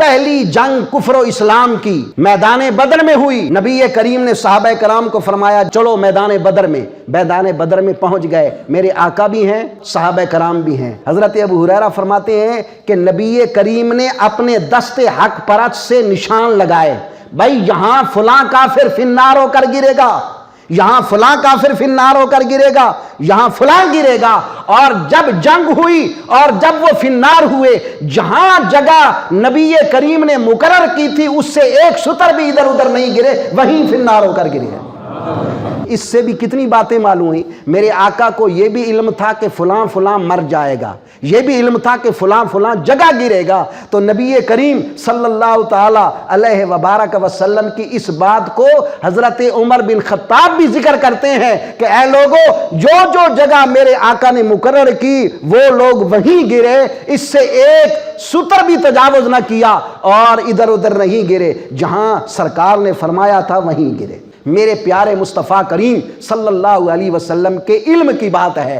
پہلی جنگ کفر و اسلام کی میدان بدر میں ہوئی۔ نبی کریم نے صحابہ کرام کو فرمایا چلو میدان بدر میں۔ میدان بدر میں پہنچ گئے، میرے آقا بھی ہیں، صحابہ کرام بھی ہیں۔ حضرت ابو ہریرہ فرماتے ہیں کہ نبی کریم نے اپنے دست حق پرست سے نشان لگائے، بھائی یہاں فلاں کافر فی النار ہو کر گرے گا، یہاں فلاں کافر فی النار ہو کر گرے گا، یہاں فلاں گرے گا۔ اور جب جنگ ہوئی اور جب وہ فی النار ہوئے، جہاں جگہ نبی کریم نے مقرر کی تھی اس سے ایک سطر بھی ادھر ادھر نہیں گرے، وہیں فی النار ہو کر گرے ہیں۔ اس سے بھی کتنی باتیں معلوم ہوئی۔ میرے آقا کو یہ بھی علم تھا کہ فلاں فلاں مر جائے گا، یہ بھی علم تھا کہ فلاں فلاں جگہ گرے گا۔ تو نبی کریم صلی اللہ تعالی علیہ وبارک وسلم کی اس بات کو حضرت عمر بن خطاب بھی ذکر کرتے ہیں کہ اے لوگو، جو جو جگہ میرے آقا نے مقرر کی وہ لوگ وہیں گرے، اس سے ایک سطر بھی تجاوز نہ کیا اور ادھر ادھر نہیں گرے، جہاں سرکار نے فرمایا تھا وہیں گرے۔ میرے پیارے مصطفیٰ کریم صلی اللہ علیہ وسلم کے علم کی بات ہے۔